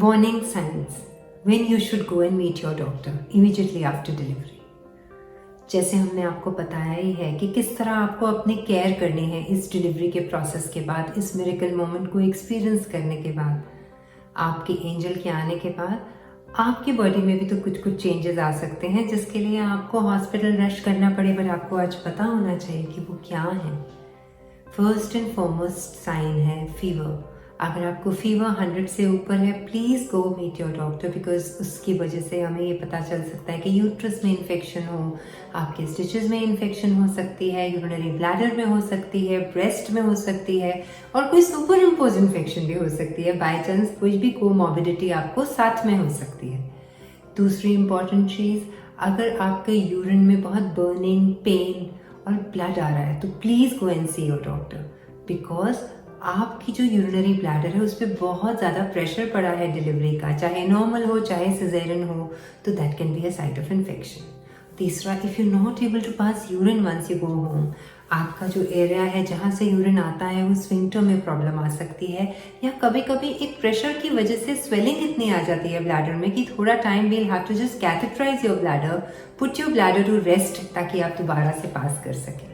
Warning signs when you should go and meet your doctor immediately after delivery. जैसे हमने आपको बताया ही है कि किस तरह आपको अपनी केयर करनी है इस डिलीवरी के प्रोसेस के बाद, इस मिरेकल मोमेंट को एक्सपीरियंस करने के बाद, आपके एंजल के आने के बाद आपकी बॉडी में भी तो कुछ कुछ चेंजेस आ सकते हैं जिसके लिए आपको हॉस्पिटल रश करना पड़े, पर आपको आज पता होना चाहिए कि वो क्या है। फर्स्ट एंड फॉरमोस्ट साइन है फीवर। अगर आपको फीवर 100 से ऊपर है, please go meet your doctor, because उसकी वजह से हमें ये पता चल सकता है कि यूट्रस में इन्फेक्शन हो, आपके स्टिचेस में इन्फेक्शन हो सकती है, यूरिनरी ब्लैडर में हो सकती है, ब्रेस्ट में हो सकती है, और कोई सुपर इम्पोज इन्फेक्शन भी हो सकती है। बाई चांस कुछ भी कोमॉर्बिडिटी आपको साथ में हो सकती है। दूसरी इम्पॉर्टेंट चीज़, अगर आपके यूरिन में बहुत बर्निंग, पेन और ब्लड आ रहा है तो please go and see your doctor, because आपकी जो यूरिनरी ब्लैडर है उस पर बहुत ज़्यादा प्रेशर पड़ा है डिलीवरी का, चाहे नॉर्मल हो चाहे सिजेरियन हो, तो that can be a site of infection. तीसरा, if you not able to pass urine once you go home, आपका जो एरिया है जहाँ से यूरिन आता है उस स्फिंक्टर में प्रॉब्लम आ सकती है, या कभी कभी एक प्रेशर की वजह से स्वेलिंग इतनी आ जाती है ब्लैडर में कि थोड़ा time will have to just catheterise your bladder, put your bladder to rest, ताकि आप दोबारा से पास कर सकें।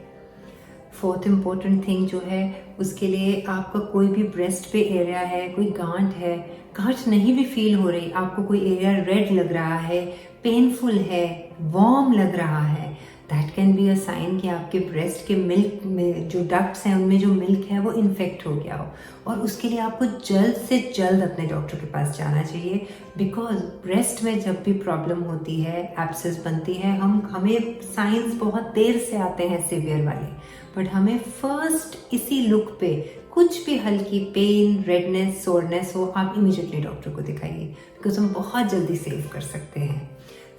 फोर्थ इम्पोर्टेंट थिंग जो है, उसके लिए आपका कोई भी ब्रेस्ट पे एरिया है, कोई गांठ है, गांठ नहीं भी फील हो रही, आपको कोई एरिया रेड लग रहा है, पेनफुल है, वार्म लग रहा है, that can be a sign कि आपके ब्रेस्ट के मिल्क में जो डक्ट्स हैं उनमें जो मिल्क है वो इन्फेक्ट हो गया हो, और उसके लिए आपको जल्द से जल्द अपने डॉक्टर के पास जाना चाहिए। बिकॉज ब्रेस्ट में जब भी प्रॉब्लम होती है, एब्सेस बनती है, हमें साइंस बहुत देर से आते हैं सीवियर वाले, बट हमें फर्स्ट इसी लुक पे कुछ भी हल्की पेन, रेडनेस, सोरनेस हो, आप इमीडिएटली डॉक्टर को दिखाइए, बिकॉज हम बहुत जल्दी सेव कर सकते हैं।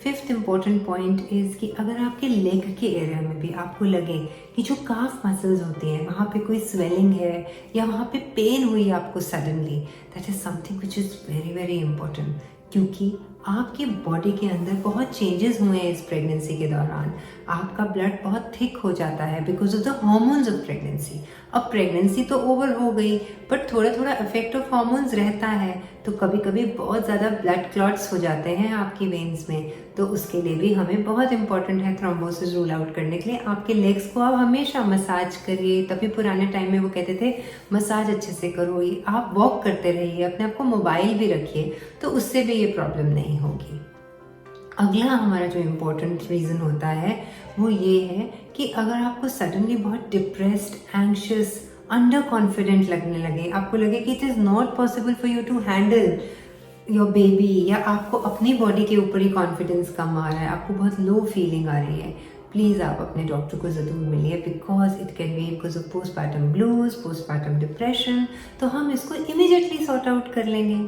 फिफ्थ इम्पॉर्टेंट पॉइंट इज़ कि अगर आपके लेग के एरिया में भी आपको लगे कि जो काफ मसल्स होती हैं वहाँ पे कोई स्वेलिंग है या वहाँ पे पेन हुई आपको suddenly, that is something which is very very important, क्योंकि आपकी बॉडी के अंदर बहुत चेंजेस हुए हैं इस प्रेगनेंसी के दौरान। आपका ब्लड बहुत थिक हो जाता है because of the hormones of pregnancy. अब प्रेगनेंसी तो ओवर हो गई, बट थोड़ा थोड़ा इफेक्ट ऑफ हॉर्मोन्स रहता है, तो कभी कभी बहुत ज़्यादा ब्लड क्लॉट्स हो जाते हैं आपकी वेन्स में, तो उसके लिए भी हमें बहुत इंपॉर्टेंट है थ्रोम्बोसिस रूल आउट करने के लिए। आपके लेग्स को आप हमेशा मसाज करिए, तभी पुराने टाइम में वो कहते थे मसाज अच्छे से करो, आप वॉक करते रहिए, अपने आप को मोबाइल भी रखिए, तो उससे भी ये प्रॉब्लम नहीं होगी। अगला हमारा जो इम्पोर्टेंट रीज़न होता है वो ये है कि अगर आपको सडनली बहुत डिप्रेस्ड, एंग्शियस, अंडर कॉन्फिडेंट लगने लगे, आपको लगे कि it is not possible for you to handle your baby, या आपको अपनी बॉडी के ऊपर ही कॉन्फिडेंस कम आ रहा है, आपको बहुत लो फीलिंग आ रही है, प्लीज़ आप अपने डॉक्टर को ज़रूर मिलिए, because it can be because of postpartum blues, postpartum depression, तो हम इसको इमीडिएटली सॉर्ट आउट कर लेंगे।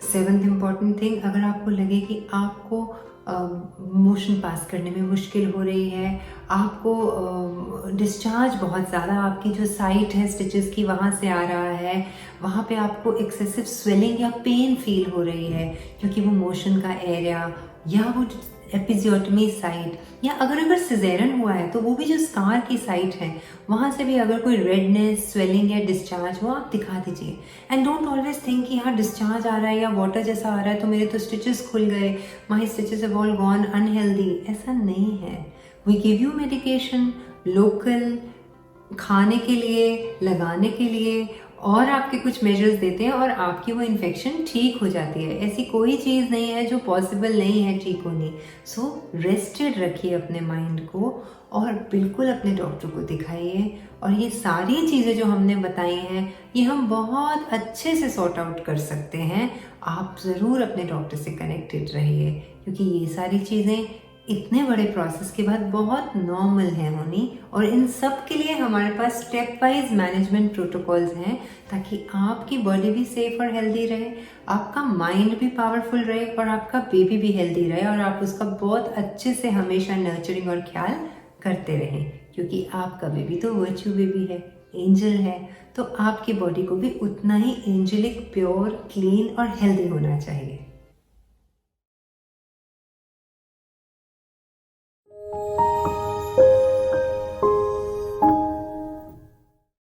सेवन्थ इम्पॉर्टेंट थिंग, अगर आपको लगे कि आपको मोशन पास करने में मुश्किल हो रही है, आपको डिस्चार्ज बहुत ज़्यादा आपकी जो साइट है स्टिचेस की वहाँ से आ रहा है, वहाँ पे आपको एक्सेसिव स्वेलिंग या पेन फील हो रही है क्योंकि वो मोशन का एरिया या वो एपिजियोटमी साइट, या अगर सिजेरियन हुआ है तो वो भी जो स्कार की साइट है वहाँ से भी अगर कोई रेडनेस, स्वेलिंग या डिस्चार्ज हो, आप दिखा दीजिए। एंड डोंट ऑलवेज थिंक कि हाँ डिस्चार्ज आ रहा है या वाटर जैसा आ रहा है तो मेरे तो स्टिचेस खुल गए, my stitches have all gone unhealthy, ऐसा नहीं है। We give you medication local, खाने के लिए, लगाने के लिए, और आपके कुछ मेजर्स देते हैं और आपकी वो इन्फेक्शन ठीक हो जाती है। ऐसी कोई चीज़ नहीं है जो पॉसिबल नहीं है ठीक होनी। सो रेस्टेड रखिए अपने माइंड को और बिल्कुल अपने डॉक्टर को दिखाइए, और ये सारी चीज़ें जो हमने बताई हैं ये हम बहुत अच्छे से सॉर्ट आउट कर सकते हैं। आप ज़रूर अपने डॉक्टर से कनेक्टेड रहिए, क्योंकि ये सारी चीज़ें इतने बड़े प्रोसेस के बाद बहुत नॉर्मल है होनी, और इन सब के लिए हमारे पास स्टेप वाइज मैनेजमेंट प्रोटोकॉल्स हैं ताकि आपकी बॉडी भी सेफ और हेल्दी रहे, आपका माइंड भी पावरफुल रहे, और आपका बेबी भी हेल्दी रहे, और आप उसका बहुत अच्छे से हमेशा नर्चरिंग और ख्याल करते रहें, क्योंकि आपका बेबी तो वर्च्यू बेबी है, एंजल है, तो आपकी बॉडी को भी उतना ही एंजेलिक, प्योर, क्लीन और हेल्दी होना चाहिए।